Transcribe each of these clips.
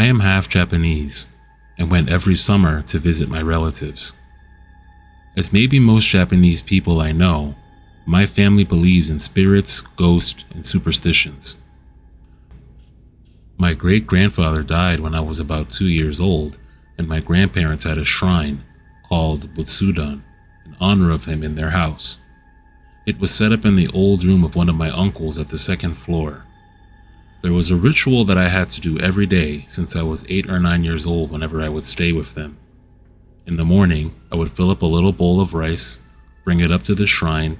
am half Japanese and went every summer to visit my relatives. As maybe most Japanese people I know, my family believes in spirits, ghosts, and superstitions. My great-grandfather died when I was about 2 years old, and my grandparents had a shrine called Butsudan in honor of him in their house. It was set up in the old room of one of my uncles at the second floor. There was a ritual that I had to do every day since I was 8 or 9 years old whenever I would stay with them. In the morning, I would fill up a little bowl of rice, bring it up to the shrine,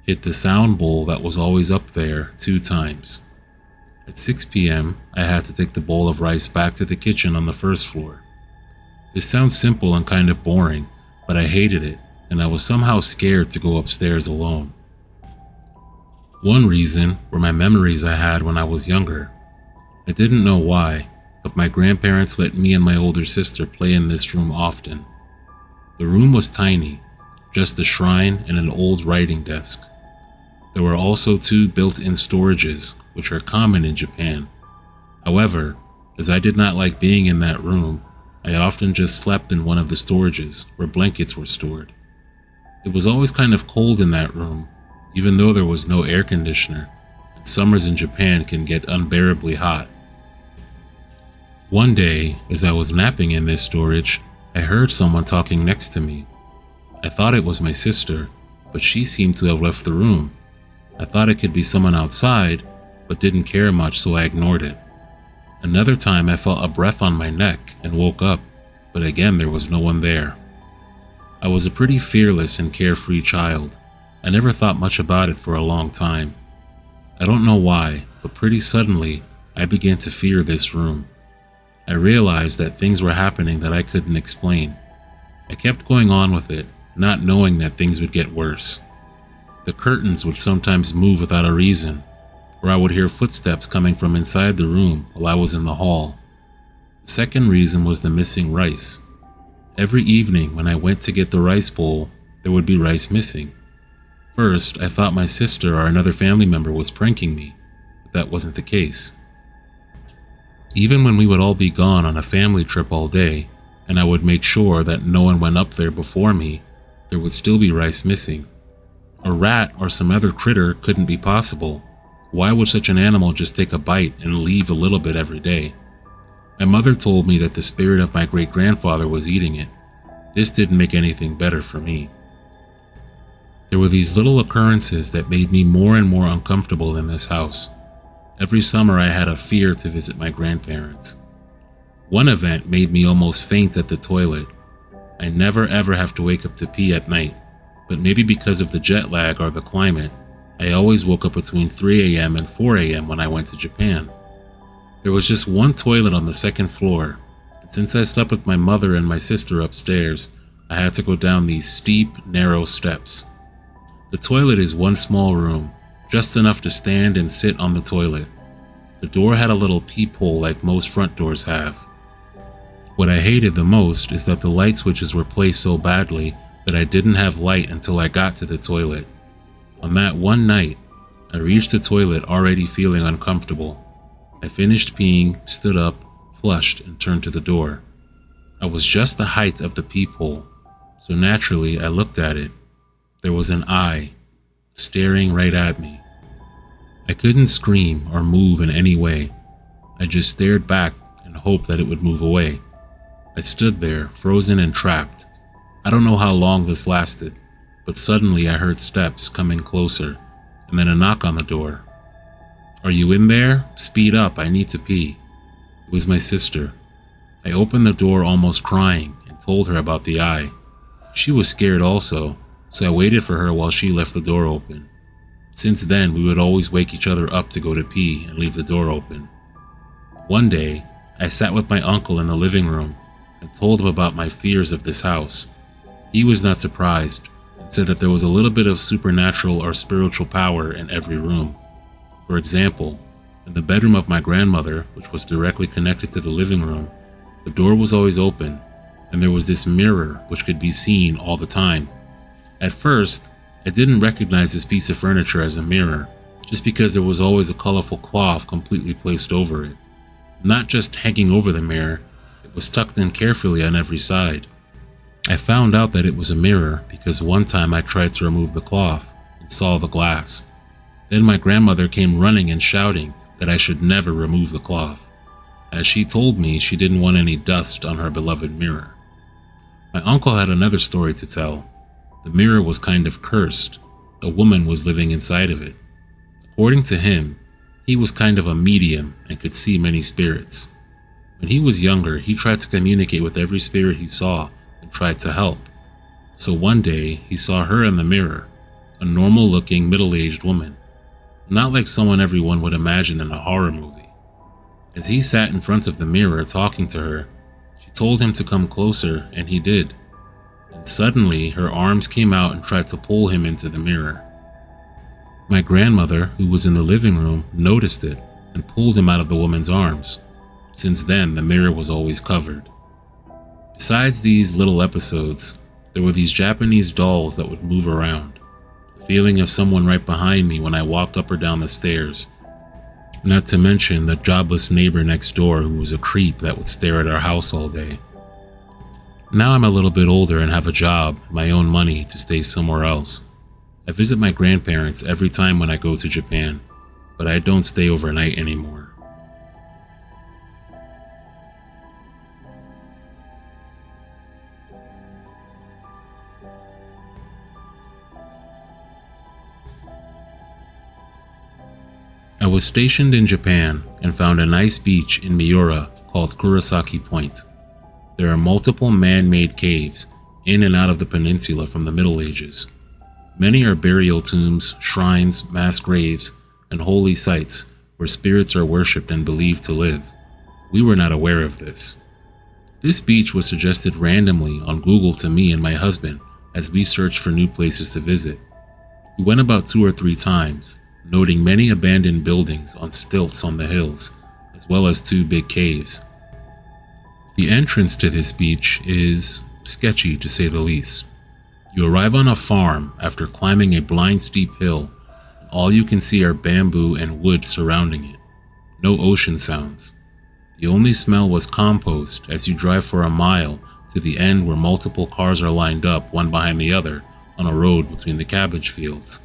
hit the sound bowl that was always up there 2 times. At 6 p.m., I had to take the bowl of rice back to the kitchen on the first floor. This sounds simple and kind of boring, but I hated it, and I was somehow scared to go upstairs alone. One reason were my memories I had when I was younger. I didn't know why, but my grandparents let me and my older sister play in this room often. The room was tiny, just a shrine and an old writing desk. There were also 2 built-in storages, which are common in Japan. However, as I did not like being in that room, I often just slept in one of the storages where blankets were stored. It was always kind of cold in that room, even though there was no air conditioner, and summers in Japan can get unbearably hot. One day, as I was napping in this storage, I heard someone talking next to me. I thought it was my sister, but she seemed to have left the room. I thought it could be someone outside, but didn't care much, so I ignored it. Another time I felt a breath on my neck and woke up, but again there was no one there. I was a pretty fearless and carefree child. I never thought much about it for a long time. I don't know why, but pretty suddenly I began to fear this room. I realized that things were happening that I couldn't explain. I kept going on with it, not knowing that things would get worse. The curtains would sometimes move without a reason, or I would hear footsteps coming from inside the room while I was in the hall. The second reason was the missing rice. Every evening when I went to get the rice bowl, there would be rice missing. First, I thought my sister or another family member was pranking me, but that wasn't the case. Even when we would all be gone on a family trip all day, and I would make sure that no one went up there before me, there would still be rice missing. A rat or some other critter couldn't be possible. Why would such an animal just take a bite and leave a little bit every day? My mother told me that the spirit of my great-grandfather was eating it. This didn't make anything better for me. There were these little occurrences that made me more and more uncomfortable in this house. Every summer I had a fear to visit my grandparents. One event made me almost faint at the toilet. I never ever have to wake up to pee at night, but maybe because of the jet lag or the climate, I always woke up between 3 a.m. and 4 a.m. when I went to Japan. There was just one toilet on the second floor, and since I slept with my mother and my sister upstairs, I had to go down these steep, narrow steps. The toilet is one small room, just enough to stand and sit on the toilet. The door had a little peephole like most front doors have. What I hated the most is that the light switches were placed so badly that I didn't have light until I got to the toilet. On that one night, I reached the toilet already feeling uncomfortable. I finished peeing, stood up, flushed, and turned to the door. I was just the height of the peephole, so naturally I looked at it. There was an eye, staring right at me. I couldn't scream or move in any way. I just stared back and hoped that it would move away. I stood there, frozen and trapped. I don't know how long this lasted, but suddenly I heard steps coming closer, and then a knock on the door. "Are you in there? Speed up, I need to pee." It was my sister. I opened the door almost crying and told her about the eye. She was scared also, so I waited for her while she left the door open. Since then, we would always wake each other up to go to pee and leave the door open. One day, I sat with my uncle in the living room and told him about my fears of this house. He was not surprised and said that there was a little bit of supernatural or spiritual power in every room. For example, in the bedroom of my grandmother, which was directly connected to the living room, the door was always open, and there was this mirror which could be seen all the time. At first, I didn't recognize this piece of furniture as a mirror, just because there was always a colorful cloth completely placed over it. not just hanging over the mirror, it was tucked in carefully on every side. I found out that it was a mirror because one time I tried to remove the cloth and saw the glass. Then my grandmother came running and shouting that I should never remove the cloth, as she told me she didn't want any dust on her beloved mirror. My uncle had another story to tell. The mirror was kind of cursed. A woman was living inside of it. According to him, he was kind of a medium and could see many spirits. When he was younger, he tried to communicate with every spirit he saw and tried to help. So one day, he saw her in the mirror, a normal-looking middle-aged woman, not like someone everyone would imagine in a horror movie. As he sat in front of the mirror talking to her, she told him to come closer, and he did. And suddenly, her arms came out and tried to pull him into the mirror. My grandmother, who was in the living room, noticed it and pulled him out of the woman's arms. Since then, the mirror was always covered. Besides these little episodes, there were these Japanese dolls that would move around. The feeling of someone right behind me when I walked up or down the stairs. Not to mention the jobless neighbor next door who was a creep that would stare at our house all day. Now I'm a little bit older and have a job, my own money to stay somewhere else. I visit my grandparents every time when I go to Japan, but I don't stay overnight anymore. I was stationed in Japan and found a nice beach in Miura called Kurosaki Point. There are multiple man-made caves in and out of the peninsula from the Middle Ages. Many are burial tombs, shrines, mass graves, and holy sites where spirits are worshipped and believed to live. We were not aware of this. This beach was suggested randomly on Google to me and my husband as we searched for new places to visit. We went about 2 or 3 times, noting many abandoned buildings on stilts on the hills, as well as 2 big caves. The entrance to this beach is sketchy to say the least. You arrive on a farm after climbing a blind steep hill, and all you can see are bamboo and wood surrounding it. No ocean sounds. The only smell was compost as you drive for a mile to the end where multiple cars are lined up one behind the other on a road between the cabbage fields.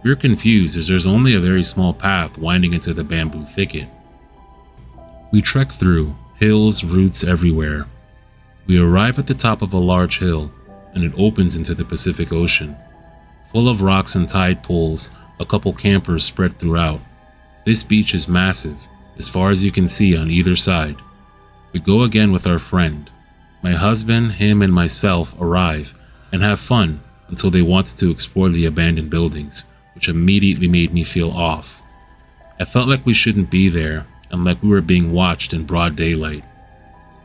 We're confused as there's only a very small path winding into the bamboo thicket. We trek through, hills, roots everywhere. We arrive at the top of a large hill, and it opens into the Pacific Ocean. Full of rocks and tide pools, a couple campers spread throughout. This beach is massive, as far as you can see on either side. We go again with our friend. My husband, him, and myself arrive and have fun until they wanted to explore the abandoned buildings, which immediately made me feel off. I felt like we shouldn't be there and like we were being watched in broad daylight.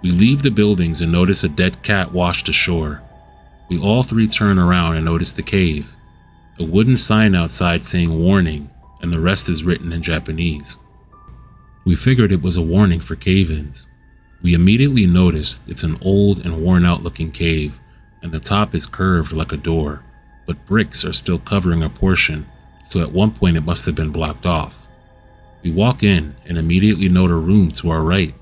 We leave the buildings and notice a dead cat washed ashore. We all 3 turn around and notice the cave, a wooden sign outside saying warning, and the rest is written in Japanese. We figured it was a warning for cave-ins. We immediately noticed it's an old and worn out looking cave, and the top is curved like a door, but bricks are still covering a portion, so at one point it must have been blocked off. We walk in and immediately note a room to our right.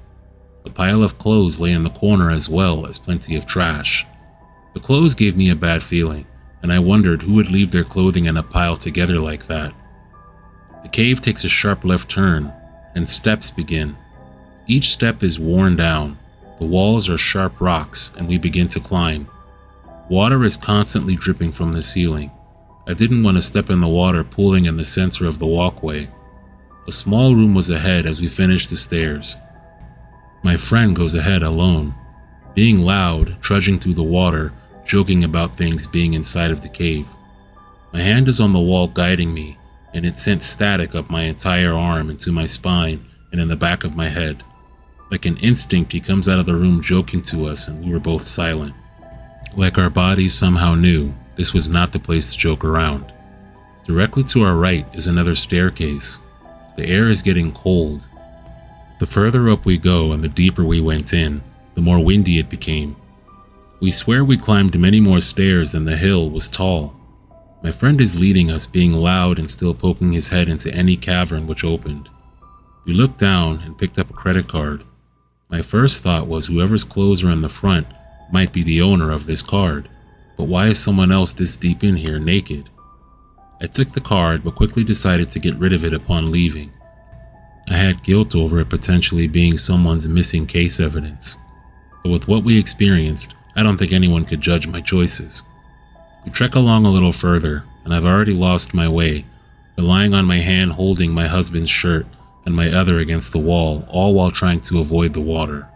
A pile of clothes lay in the corner as well as plenty of trash. The clothes gave me a bad feeling, and I wondered who would leave their clothing in a pile together like that. The cave takes a sharp left turn, and steps begin. Each step is worn down. The walls are sharp rocks, and we begin to climb. Water is constantly dripping from the ceiling. I didn't want to step in the water pooling in the center of the walkway. A small room was ahead as we finished the stairs. My friend goes ahead alone, being loud, trudging through the water, joking about things being inside of the cave. My hand is on the wall guiding me, and it sent static up my entire arm into my spine and in the back of my head. Like an instinct, he comes out of the room joking to us, and we were both silent. Like our bodies somehow knew this was not the place to joke around. Directly to our right is another staircase. The air is getting cold. The further up we go and the deeper we went in, the more windy it became. We swear we climbed many more stairs and the hill was tall. My friend is leading us, being loud and still poking his head into any cavern which opened. We looked down and picked up a credit card. My first thought was whoever's clothes are in the front might be the owner of this card, but why is someone else this deep in here naked? I took the card but quickly decided to get rid of it upon leaving. I had guilt over it potentially being someone's missing case evidence, but with what we experienced, I don't think anyone could judge my choices. We trek along a little further, and I've already lost my way, relying on my hand holding my husband's shirt and my other against the wall, all while trying to avoid the water.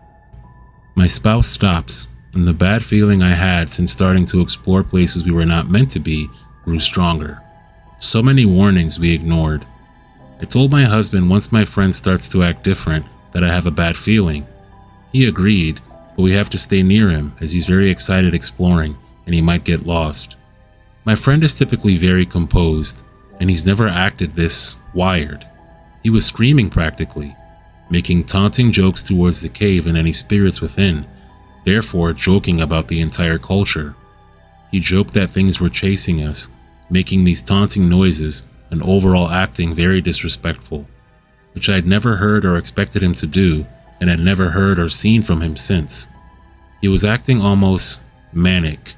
My spouse stops, and the bad feeling I had since starting to explore places we were not meant to be grew stronger. So many warnings we ignored. I told my husband once my friend starts to act different that I have a bad feeling. He agreed, but we have to stay near him as he's very excited exploring and he might get lost. My friend is typically very composed, and he's never acted this wired. He was screaming practically, making taunting jokes towards the cave and any spirits within, therefore joking about the entire culture. He joked that things were chasing us, making these taunting noises and overall acting very disrespectful, which I had never heard or expected him to do and had never heard or seen from him since. He was acting almost manic.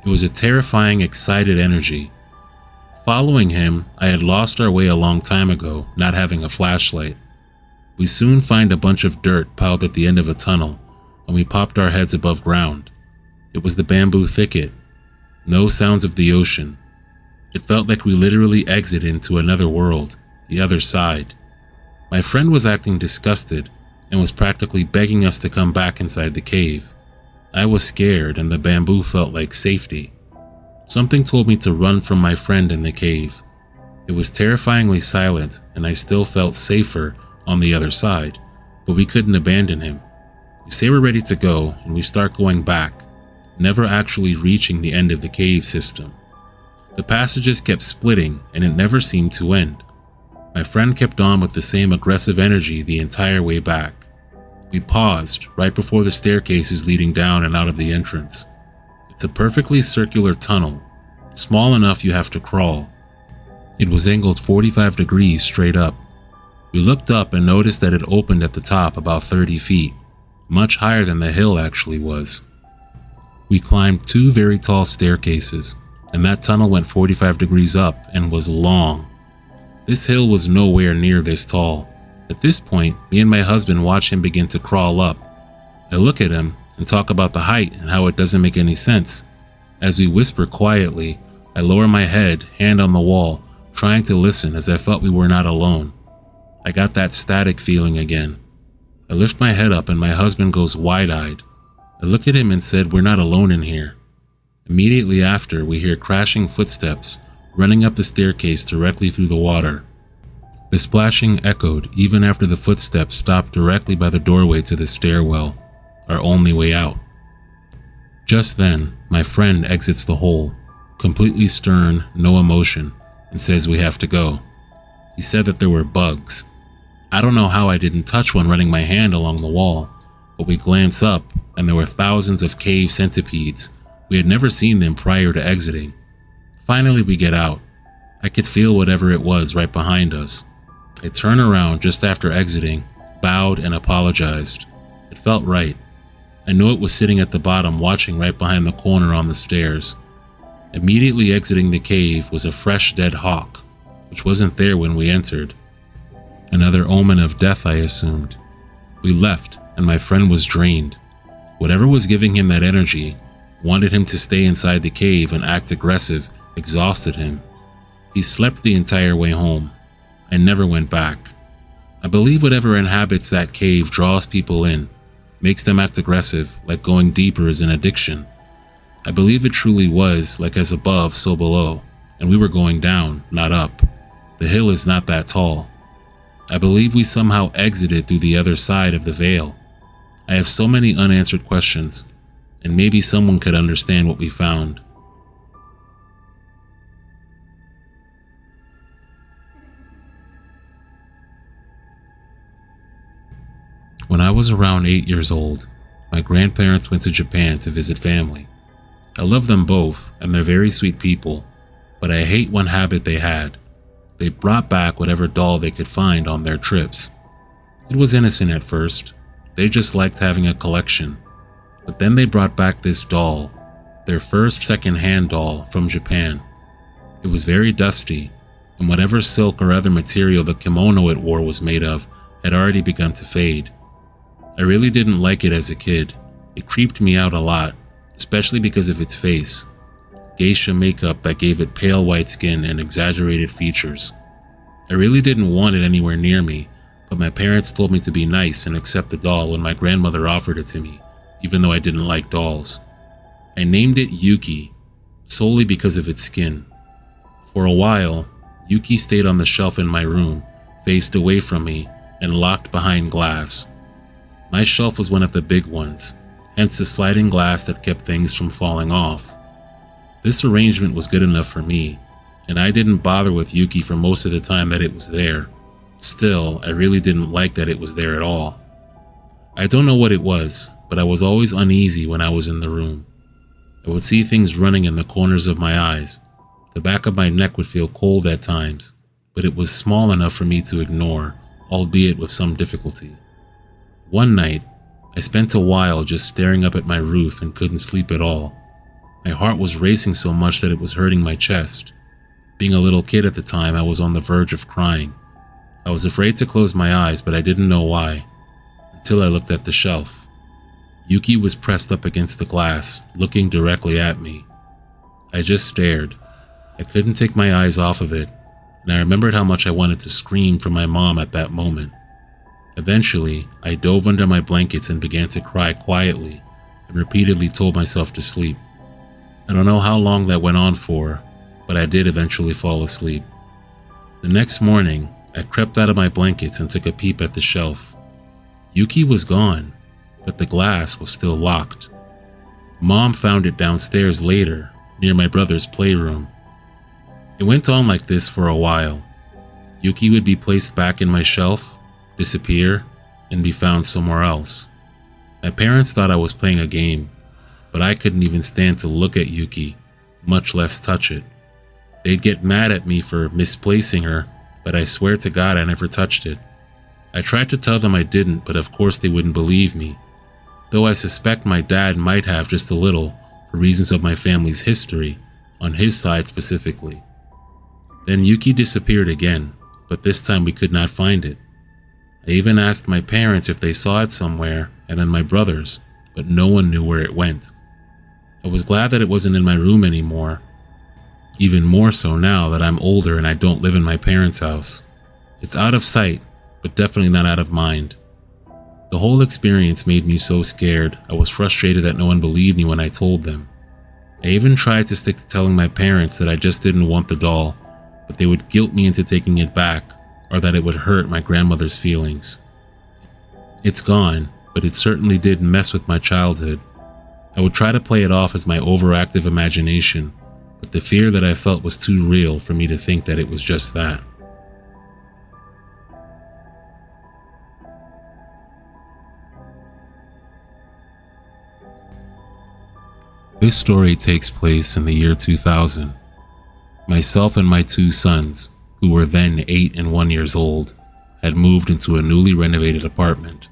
It was a terrifying, excited energy. Following him, I had lost our way a long time ago, not having a flashlight. We soon find a bunch of dirt piled at the end of a tunnel, and we popped our heads above ground. It was the bamboo thicket. No sounds of the ocean. It felt like we literally exited into another world, the other side. My friend was acting disgusted and was practically begging us to come back inside the cave. I was scared, and the bamboo felt like safety. Something told me to run from my friend in the cave. It was terrifyingly silent, and I still felt safer on the other side, but we couldn't abandon him. We say we're ready to go, and we start going back, never actually reaching the end of the cave system. The passages kept splitting, and it never seemed to end. My friend kept on with the same aggressive energy the entire way back. We paused right before the staircases leading down and out of the entrance. It's a perfectly circular tunnel, small enough you have to crawl. It was angled 45 degrees straight up. We looked up and noticed that it opened at the top about 30 feet, much higher than the hill actually was. We climbed 2 very tall staircases, and that tunnel went 45 degrees up and was long. This hill was nowhere near this tall. At this point, me and my husband watch him begin to crawl up. I look at him and talk about the height and how it doesn't make any sense. As we whisper quietly, I lower my head, hand on the wall, trying to listen as I felt we were not alone. I got that static feeling again. I lift my head up and my husband goes wide-eyed. I look at him and said, "We're not alone in here." Immediately after, we hear crashing footsteps running up the staircase directly through the water. The splashing echoed even after the footsteps stopped directly by the doorway to the stairwell, our only way out. Just then, my friend exits the hole, completely stern, no emotion, and says we have to go. He said that there were bugs. I don't know how I didn't touch one running my hand along the wall, but we glance up and there were thousands of cave centipedes. We had never seen them prior to exiting. Finally, we get out. I could feel whatever it was right behind us. I turned around just after exiting, bowed and apologized. It felt right. I knew it was sitting at the bottom watching right behind the corner on the stairs. Immediately exiting the cave was a fresh dead hawk, which wasn't there when we entered. Another omen of death, I assumed. We left, and my friend was drained. Whatever was giving him that energy, wanted him to stay inside the cave and act aggressive, exhausted him. He slept the entire way home. I never went back. I believe whatever inhabits that cave draws people in, makes them act aggressive, like going deeper is an addiction. I believe it truly was like as above, so below, and we were going down, not up. The hill is not that tall. I believe we somehow exited through the other side of the veil. I have so many unanswered questions, and maybe someone could understand what we found. When I was around 8 years old, my grandparents went to Japan to visit family. I love them both, and they're very sweet people, but I hate one habit they had. They brought back whatever doll they could find on their trips. It was innocent at first. They just liked having a collection. But then they brought back this doll, their first second-hand doll from Japan. It was very dusty, and whatever silk or other material the kimono it wore was made of had already begun to fade. I really didn't like it as a kid. It creeped me out a lot, especially because of its face. Geisha makeup that gave it pale white skin and exaggerated features. I really didn't want it anywhere near me, but my parents told me to be nice and accept the doll when my grandmother offered it to me, even though I didn't like dolls. I named it Yuki, solely because of its skin. For a while, Yuki stayed on the shelf in my room, faced away from me, and locked behind glass. My shelf was one of the big ones, hence the sliding glass that kept things from falling off. This arrangement was good enough for me, and I didn't bother with Yuki for most of the time that it was there. Still, I really didn't like that it was there at all. I don't know what it was, but I was always uneasy when I was in the room. I would see things running in the corners of my eyes. The back of my neck would feel cold at times, but it was small enough for me to ignore, albeit with some difficulty. One night, I spent a while just staring up at my roof and couldn't sleep at all. My heart was racing so much that it was hurting my chest. Being a little kid at the time, I was on the verge of crying. I was afraid to close my eyes, but I didn't know why, until I looked at the shelf. Yuki was pressed up against the glass, looking directly at me. I just stared. I couldn't take my eyes off of it, and I remembered how much I wanted to scream for my mom at that moment. Eventually, I dove under my blankets and began to cry quietly, and repeatedly told myself to sleep. I don't know how long that went on for, but I did eventually fall asleep. The next morning, I crept out of my blankets and took a peep at the shelf. Yuki was gone, but the glass was still locked. Mom found it downstairs later, near my brother's playroom. It went on like this for a while. Yuki would be placed back in my shelf, disappear, and be found somewhere else. My parents thought I was playing a game, but I couldn't even stand to look at Yuki, much less touch it. They'd get mad at me for misplacing her, but I swear to God I never touched it. I tried to tell them I didn't, but of course they wouldn't believe me, though I suspect my dad might have just a little for reasons of my family's history, on his side specifically. Then Yuki disappeared again, but this time we could not find it. I even asked my parents if they saw it somewhere, and then my brothers, but no one knew where it went. I was glad that it wasn't in my room anymore, even more so now that I'm older and I don't live in my parents' house. It's out of sight, but definitely not out of mind. The whole experience made me so scared, I was frustrated that no one believed me when I told them. I even tried to stick to telling my parents that I just didn't want the doll, but they would guilt me into taking it back, or that it would hurt my grandmother's feelings. It's gone, but it certainly did mess with my childhood. I would try to play it off as my overactive imagination, but the fear that I felt was too real for me to think that it was just that. This story takes place in the year 2000. Myself and my two sons, who were then 8 and 1 years old, had moved into a newly renovated apartment.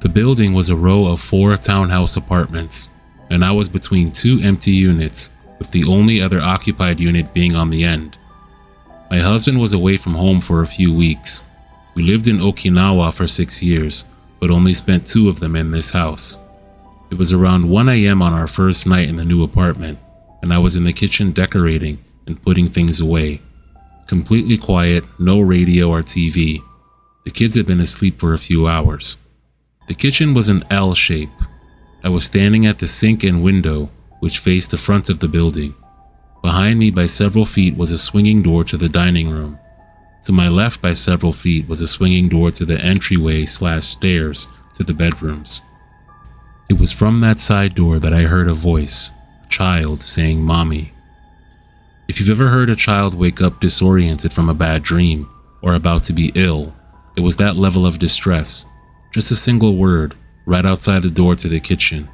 The building was a row of 4 townhouse apartments, and I was between 2 empty units, with the only other occupied unit being on the end. My husband was away from home for a few weeks. We lived in Okinawa for 6 years, but only spent 2 of them in this house. It was around 1 a.m. on our first night in the new apartment, and I was in the kitchen decorating and putting things away. Completely quiet, no radio or TV. The kids had been asleep for a few hours. The kitchen was an L shape. I was standing at the sink and window, which faced the front of the building. Behind me by several feet was a swinging door to the dining room. To my left by several feet was a swinging door to the entryway/stairs to the bedrooms. It was from that side door that I heard a voice, a child saying "Mommy." If you've ever heard a child wake up disoriented from a bad dream or about to be ill, it was that level of distress, just a single word, right outside the door to the kitchen.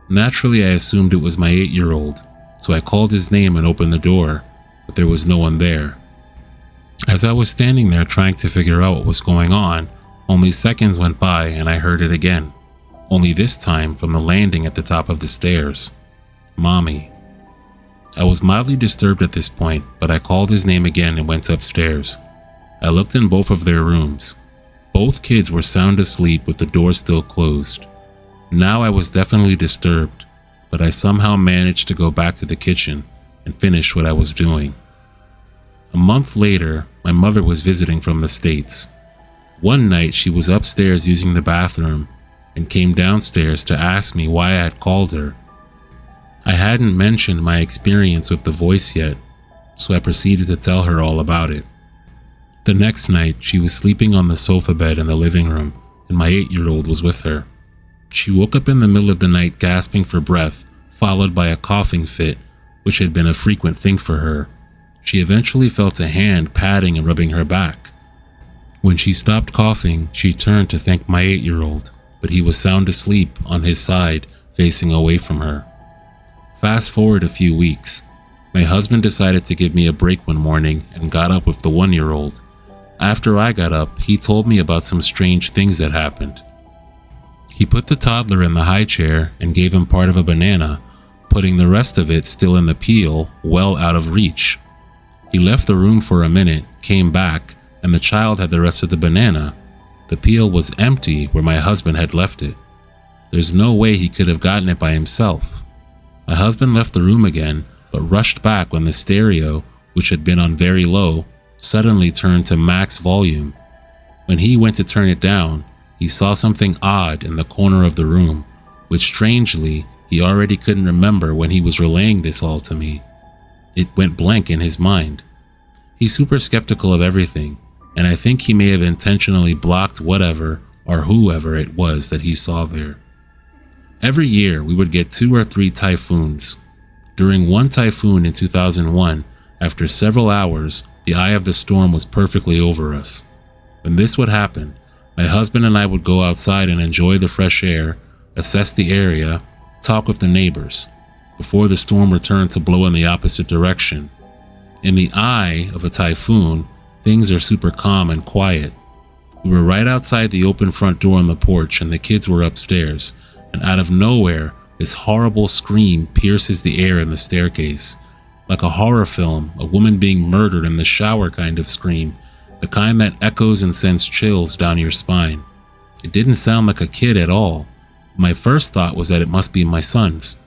Naturally, I assumed it was my 8-year-old, so I called his name and opened the door, but there was no one there. As I was standing there trying to figure out what was going on, Only seconds went by and I heard it again, only this time from the landing at the top of the stairs. Mommy. I was mildly disturbed at this point, but I called his name again and went upstairs. I looked in both of their rooms. Both kids were sound asleep with the door still closed. Now I was definitely disturbed, but I somehow managed to go back to the kitchen and finish what I was doing. A month later, my mother was visiting from the States. One night she was upstairs using the bathroom and came downstairs to ask me why I had called her. I hadn't mentioned my experience with the voice yet, so I proceeded to tell her all about it. The next night, she was sleeping on the sofa bed in the living room, and my 8-year-old was with her. She woke up in the middle of the night gasping for breath, followed by a coughing fit, which had been a frequent thing for her. She eventually felt a hand patting and rubbing her back. When she stopped coughing, she turned to thank my 8-year-old, but he was sound asleep on his side, facing away from her. Fast forward a few weeks. My husband decided to give me a break one morning and got up with the 1-year-old. After I got up, he told me about some strange things that happened. He put the toddler in the high chair and gave him part of a banana, putting the rest of it still in the peel, well out of reach. He left the room for a minute, came back, and the child had the rest of the banana. The peel was empty where my husband had left it. There's no way he could have gotten it by himself. My husband left the room again, but rushed back when the stereo, which had been on very low, suddenly turned to max volume. When he went to turn it down, he saw something odd in the corner of the room, which strangely, he already couldn't remember when he was relaying this all to me. It went blank in his mind. He's super skeptical of everything, and I think he may have intentionally blocked whatever or whoever it was that he saw there. Every year, we would get 2 or 3 typhoons. During one typhoon in 2001, after several hours, the eye of the storm was perfectly over us. When this would happen, my husband and I would go outside and enjoy the fresh air, assess the area, talk with the neighbors, before the storm returned to blow in the opposite direction. In the eye of a typhoon, things are super calm and quiet. We were right outside the open front door on the porch and the kids were upstairs, and out of nowhere, this horrible scream pierces the air in the staircase. Like a horror film, a woman being murdered in the shower kind of scream, the kind that echoes and sends chills down your spine. It didn't sound like a kid at all. My first thought was that it must be my son's.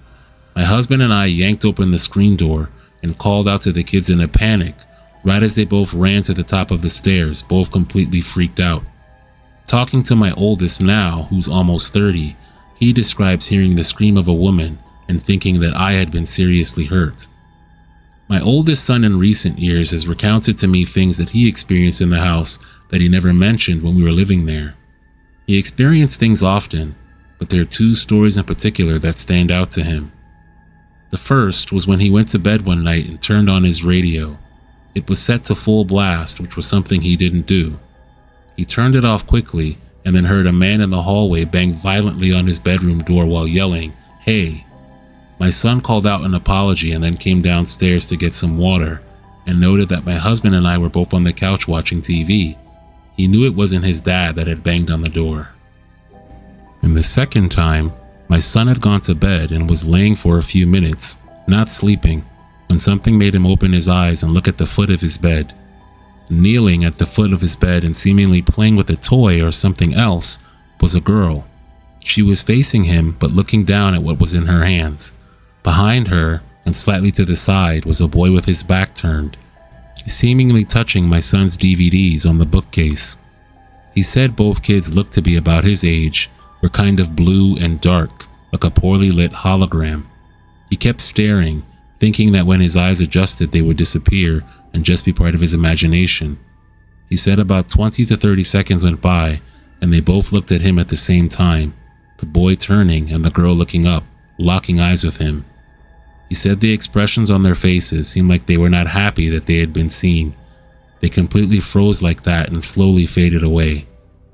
My husband and I yanked open the screen door and called out to the kids in a panic, right as they both ran to the top of the stairs, both completely freaked out. Talking to my oldest now, who's almost 30, he describes hearing the scream of a woman and thinking that I had been seriously hurt. My oldest son in recent years has recounted to me things that he experienced in the house that he never mentioned when we were living there. He experienced things often, but there are 2 stories in particular that stand out to him. The first was when he went to bed one night and turned on his radio. It was set to full blast, which was something he didn't do. He turned it off quickly and then heard a man in the hallway bang violently on his bedroom door while yelling, "Hey." My son called out an apology and then came downstairs to get some water and noted that my husband and I were both on the couch watching TV. He knew it wasn't his dad that had banged on the door. And the second time, my son had gone to bed and was laying for a few minutes, not sleeping, when something made him open his eyes and look at the foot of his bed. Kneeling at the foot of his bed and seemingly playing with a toy or something else was a girl. She was facing him but looking down at what was in her hands. Behind her, and slightly to the side, was a boy with his back turned, seemingly touching my son's DVDs on the bookcase. He said both kids looked to be about his age, were kind of blue and dark, like a poorly lit hologram. He kept staring, thinking that when his eyes adjusted they would disappear and just be part of his imagination. He said about 20 to 30 seconds went by, and they both looked at him at the same time, the boy turning and the girl looking up, locking eyes with him. He said the expressions on their faces seemed like they were not happy that they had been seen. They completely froze like that and slowly faded away.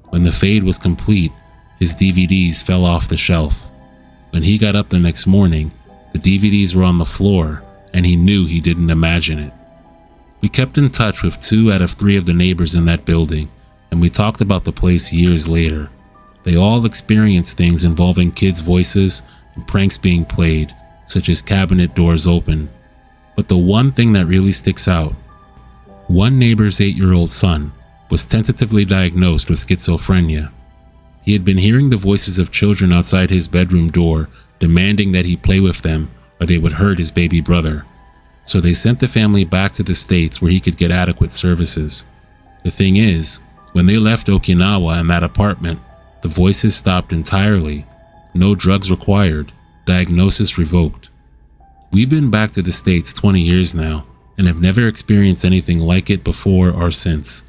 When the fade was complete, his DVDs fell off the shelf. When he got up the next morning, the DVDs were on the floor, and he knew he didn't imagine it. We kept in touch with 2 out of 3 of the neighbors in that building, and and we talked about the place years later. They all experienced things involving kids' voices and pranks being played, such as cabinet doors open. But the one thing that really sticks out, one neighbor's 8-year-old son was tentatively diagnosed with schizophrenia. He had been hearing the voices of children outside his bedroom door, demanding that he play with them or they would hurt his baby brother. So they sent the family back to the States where he could get adequate services. The thing is, when they left Okinawa and that apartment, the voices stopped entirely. No drugs required. Diagnosis revoked. We've been back to the States 20 years now and have never experienced anything like it before or since.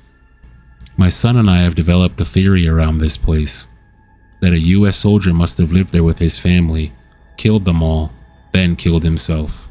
My son and I have developed a theory around this place, that a US soldier must have lived there with his family, killed them all, then killed himself.